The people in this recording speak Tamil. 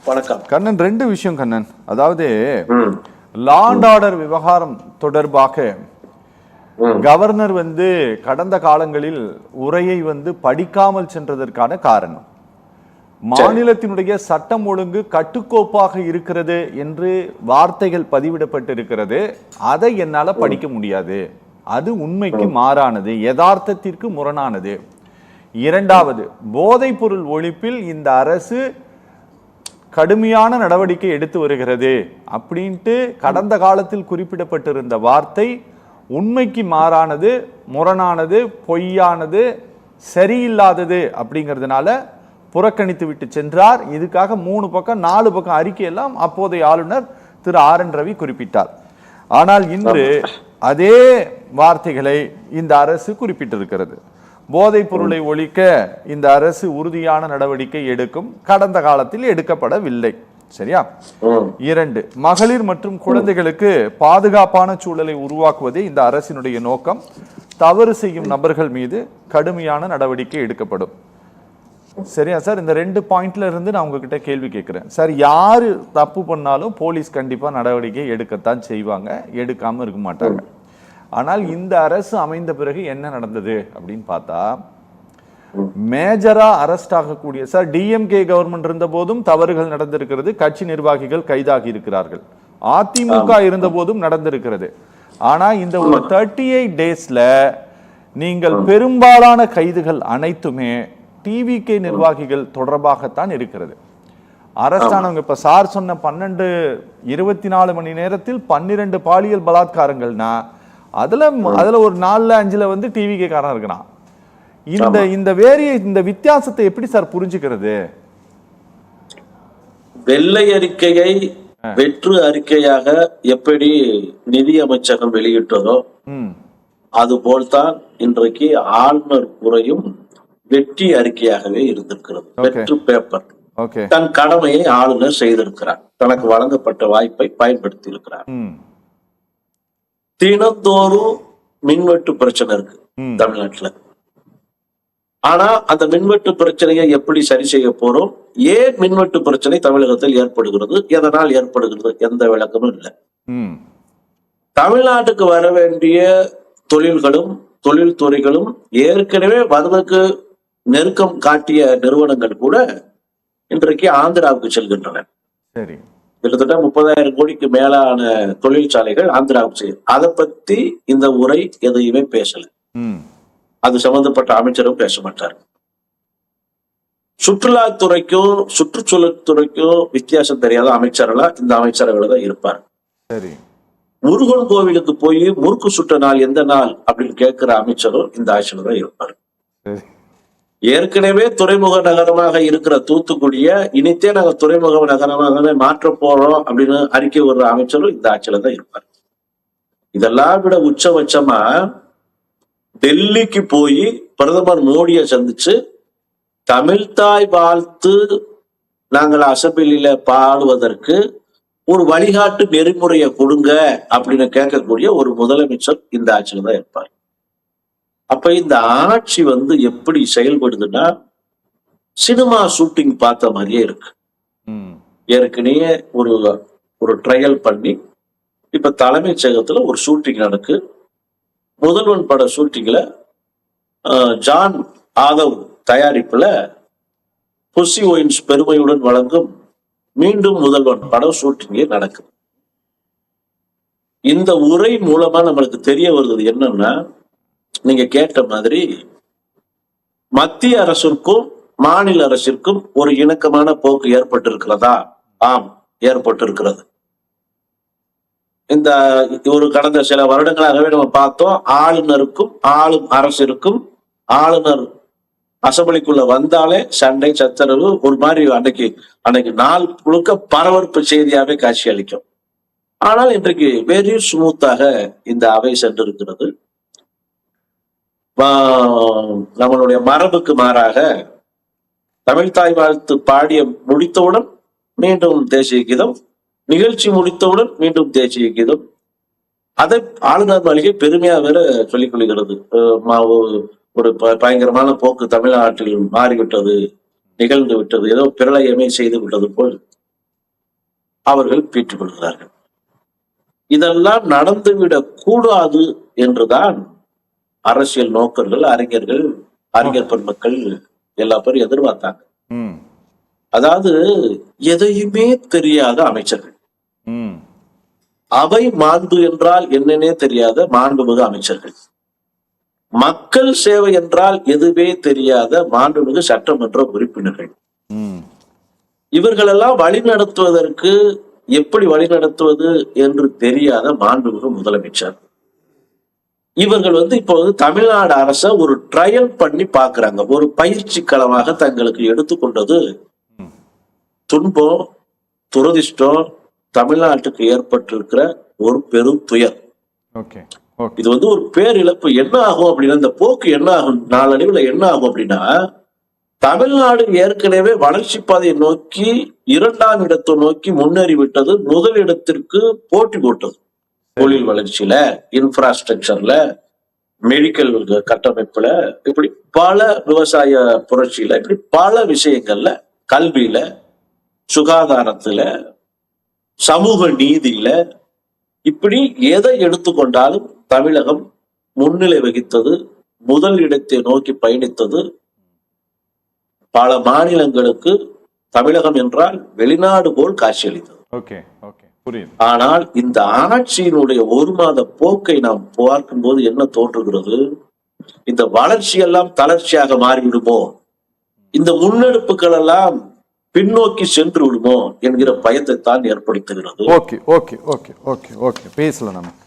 வணக்கம் கண்ணன். ரெண்டு விஷயம் கண்ணன். அதாவது லா அண்ட் ஆர்டர் விவகாரம் தொடர்பாக கவர்னர் கடந்த காலங்களில் உரையை படிக்காமல் சென்றதற்கான காரணம் மாநிலத்தினுடைய சட்டம் ஒழுங்கு கட்டுக்கோப்பாக இருக்கிறது என்று வார்த்தைகள் பதிவிடப்பட்டிருக்கிறது. அதை என்னால படிக்க முடியாது, அது உண்மைக்கு மாறானது, யதார்த்தத்திற்கு முரணானது. இரண்டாவது, போதைப் பொருள் ஒழிப்பில் இந்த அரசு கடுமையான நடவடிக்கை எடுத்து வருகிறது அப்படின்ட்டு கடந்த காலத்தில் குறிப்பிடப்பட்டிருந்த வார்த்தை உண்மைக்கு மாறானது, முரணானது, பொய்யானது, சரியில்லாதது அப்படிங்கிறதுனால புறக்கணித்து விட்டு சென்றார். இதுக்காக 3 பக்கம் 4 பக்கம் அறிக்கையெல்லாம் அப்போதைய ஆளுநர் திரு RN ரவி குறிப்பிட்டார். ஆனால் இன்று அதே வார்த்தைகளை இந்த அரசு குறிப்பிட்டிருக்கிறது. போதைப் பொருளை ஒழிக்க இந்த அரசு உறுதியான நடவடிக்கை எடுக்கும், கடந்த காலத்தில் எடுக்கப்படவில்லை. சரியா? 2, மகளிர் மற்றும் குழந்தைகளுக்கு பாதுகாப்பான சூழலை உருவாக்குவதே இந்த அரசினுடைய நோக்கம். தவறு செய்யும் நபர்கள் மீது கடுமையான நடவடிக்கை எடுக்கப்படும். சரியா சார்? இந்த 2 பாயிண்ட்ல இருந்து நான் உங்ககிட்ட கேள்வி கேட்கிறேன் சார். யாரு தப்பு பண்ணாலும் போலீஸ் கண்டிப்பா நடவடிக்கை எடுக்கத்தான் செய்வாங்க, எடுக்காம இருக்க மாட்டாங்க. ஆனால் இந்த அரசு அமைந்த பிறகு என்ன நடந்தது அப்படின்னு பார்த்தா, மேஜரா அரெஸ்ட் ஆகக்கூடிய சார் டிஎம்கே கவர்மெண்ட் இருந்த போதும் தவறுகள் நடந்திருக்கிறது, கட்சி நிர்வாகிகள் கைதாகி இருக்கிறார்கள். அதிமுக இருந்த போதும் நடந்திருக்கிறது. ஆனா இந்த ஒரு 38 டேஸ்ல நீங்கள் பெரும்பாலான கைதுகள் அனைத்துமே டிவிகே நிர்வாகிகள் தொடர்பாகத்தான் இருக்கிறது. அரசானவங்க இப்ப சார் சொன்ன 24 மணி நேரத்தில் 12 பாலியல் பலாத்காரங்கள்னா அதுல ஒரு 4-5 டிவிகே காரன் இருக்கிறான். இந்த வித்தியாசத்தை எப்படி சார் புரிஞ்சுக்கிறது? வெள்ளை அறிக்கையை வெற்று அறிக்கையாக எப்படி நிதி அமைச்சகம் வெளியிட்டதோ அது போல்தான் இன்றைக்கு ஆளுநர் உரையும் வெற்றி அறிக்கையாகவே இருந்திருக்கிறது. வெற்று பேப்பர். தன் கடமையை ஆளுநர் செய்திருக்கிறார், தனக்கு வழங்கப்பட்ட வாய்ப்பை பயன்படுத்தி இருக்கிறார். தினந்தோறும் மின்வெட்டு பிரச்சனை இருக்கு தமிழ்நாட்டுல. ஆனா அந்த மின்வெட்டு பிரச்சனையை எப்படி சரி செய்ய போறோம்? ஏன் மின்வெட்டு பிரச்சனை தமிழகத்தில் ஏற்படுகிறது, எதனால் ஏற்படுகிறது, எந்த விளக்கமும் இல்லை. தமிழ்நாட்டுக்கு வர வேண்டிய தொழில்களும் தொழில்துறைகளும் ஏற்கனவே வருவதற்கு நெருக்கம் காட்டிய நிறுவனங்கள் கூட இன்றைக்கு ஆந்திராவுக்கு செல்கின்றன. கிட்டத்தட்ட 30,000 கோடிக்கு மேலான தொழிற்சாலைகள் ஆந்திராவுக்கு செய்யும். அதை பத்தி இந்த உரை எதையுமே பேசல. அது சம்பந்தப்பட்ட அமைச்சரும் பேச மாட்டார். சுற்றுலாத்துறைக்கும் சுற்றுச்சூழல் துறைக்கும் வித்தியாசம் தெரியாத அமைச்சர்களா இந்த அமைச்சரவையில தான் இருப்பார். முருகன் கோவிலுக்கு போய் முறுக்கு சுட்ட நாள் எந்த நாள் அப்படின்னு கேட்கிற அமைச்சரும் இந்த ஆட்சியில தான் இருப்பார். ஏற்கனவே துறைமுக நகரமாக இருக்கிற தூத்துக்குடிய இனித்தே நாங்க துறைமுக நகரமாகவே மாற்ற போறோம் அப்படின்னு அறிக்கை விடுற அமைச்சரும் இந்த ஆட்சியில தான் இருப்பார். இதெல்லாம் விட உச்சபட்சமா டெல்லிக்கு போய் பிரதமர் மோடியை சந்திச்சு தமிழ்தாய் வாழ்த்து நாங்கள் அசெம்பிளியில பாடுவதற்கு ஒரு வழிகாட்டு நெறிமுறையை கொடுங்க அப்படின்னு கேட்கக்கூடிய ஒரு முதலமைச்சர் இந்த ஆட்சியில தான் இருப்பார். அப்ப இந்த ஆட்சி எப்படி செயல்படுதுன்னா சினிமா ஷூட்டிங் பார்த்த மாதிரியே இருக்கு. ஏற்கனவே ஒரு ட்ரையல் பண்ணி இப்ப தலைமைச் செயலகத்துல ஒரு ஷூட்டிங் நடக்கு. முதல்வன் பட ஷூட்டிங்ல ஜான் ஆதவ் தயாரிப்புல புசி ஒயின்ஸ் பெருமையுடன் வழங்கும் மீண்டும் முதல்வன் படம் ஷூட்டிங்கே நடக்குது. இந்த உரை மூலமா நம்மளுக்கு தெரிய வருது என்னன்னா, நீங்க கேட்ட மாதிரி மத்திய அரசிற்கும் மாநில அரசிற்கும் ஒரு இணக்கமான போக்கு ஏற்பட்டிருக்கிறதா? ஆம், ஏற்பட்டிருக்கிறது. இந்த ஒரு கடந்த சில வருடங்களாகவே நம்ம பார்த்தோம், ஆளுநருக்கும் ஆளும் அரசிற்கும், ஆளுநர் அசம்பிளிக்குள்ள வந்தாலே சண்டை சச்சரவு, ஒரு மாதிரி அன்னைக்கு நாள் முழுக்க பரபரப்பு செய்தியாவே காட்சி அளிக்கும். ஆனால் இன்றைக்கு வெரி ஸ்மூத்தாக இந்த அவை சென்றிருக்கிறது. நம்மளுடைய மரபுக்கு மாறாக தமிழ்தாய் வாழ்த்து பாடிய முடித்தவுடன் மீண்டும் தேசிய கீதம், நிகழ்ச்சி முடித்தவுடன் மீண்டும் தேசிய கீதம். அதை ஆளுநர் மாளிகை பெருமையா வேற சொல்லிக் கொள்கிறது. ஒரு பயங்கரமான போக்கு தமிழ்நாட்டில் மாறிவிட்டது, நிகழ்ந்து விட்டது, ஏதோ பிரளயமே செய்து விட்டது போல் அவர்கள் பெற்றுக் கொள்கிறார்கள். இதெல்லாம் நடந்துவிடக் கூடாது என்றுதான் அரசியல் நோக்கர்கள், அறிஞர் பெருமக்கள் எல்லா பேரும் எதிர்பார்த்தாங்க. ம். அதாவது எதையுமே தெரியாத அமைச்சர்கள், ம். அவை மாண்பு என்றால் என்னன்னே தெரியாத மாண்புமிகு அமைச்சர்கள், மக்கள் சேவை என்றால் எதுவே தெரியாத மாண்புமிகு சட்டமன்ற உறுப்பினர்கள், ம். இவர்களெல்லாம் வழிநடத்துவதற்கு எப்படி வழிநடத்துவது என்று தெரியாத மாண்புமிகு முதலமைச்சர். இவர்கள் இப்போ தமிழ்நாடு அரச ஒரு ட்ரையல் பண்ணி பாக்குறாங்க. ஒரு பயிற்சி களமாக தங்களுக்கு எடுத்துக்கொண்டது துன்பம், துரதிர்ஷ்டம், தமிழ்நாட்டுக்கு ஏற்பட்டிருக்கிற ஒரு பெரும் துயர். ஓகே. இது ஒரு பேரிழப்பு. என்ன ஆகும் அப்படின்னா, இந்த போக்கு என்ன ஆகும், நாளடைவுல என்ன ஆகும் அப்படின்னா, தமிழ்நாடு ஏற்கனவே வளர்ச்சி பாதையை நோக்கி 2ஆம் இடத்தை நோக்கி முன்னேறி விட்டது. முதல் இடத்திற்கு போட்டி போட்டது. தொழில் வளர்ச்சியில, இன்ஃப்ராஸ்ட்ரக்சர்ல, மெடிக்கல் கட்டமைப்புல, இப்படி பல விவசாய புரட்சியில, இப்படி பல விஷயங்கள்ல, கல்வியில, சுகாதாரத்துல, சமூக நீதியில, இப்படி எதை எடுத்துக்கொண்டாலும் தமிழகம் முன்னிலை வகித்தது, முதல் இடத்தை நோக்கி பயணித்தது. பல மாநிலங்களுக்கு தமிழகம் என்றால் வெளிநாடு போல் காட்சியளித்தது. ஓகே. ஓகே. புரியுது. ஆனால் இந்த ஆட்சியினுடைய ஒரு மாத போக்கை நாம் பார்க்கும்போது என்ன தோன்றுகிறது, இந்த வளர்ச்சி எல்லாம் தளர்ச்சியாக மாறிவிடுமோ, இந்த முன்னெடுப்புகள் எல்லாம் பின்னோக்கி சென்று விடுமோ என்கிற பயத்தை தான் ஏற்படுத்துகிறது. Okay. Okay. Okay. Okay. Okay. பேசலாம் நம்ம.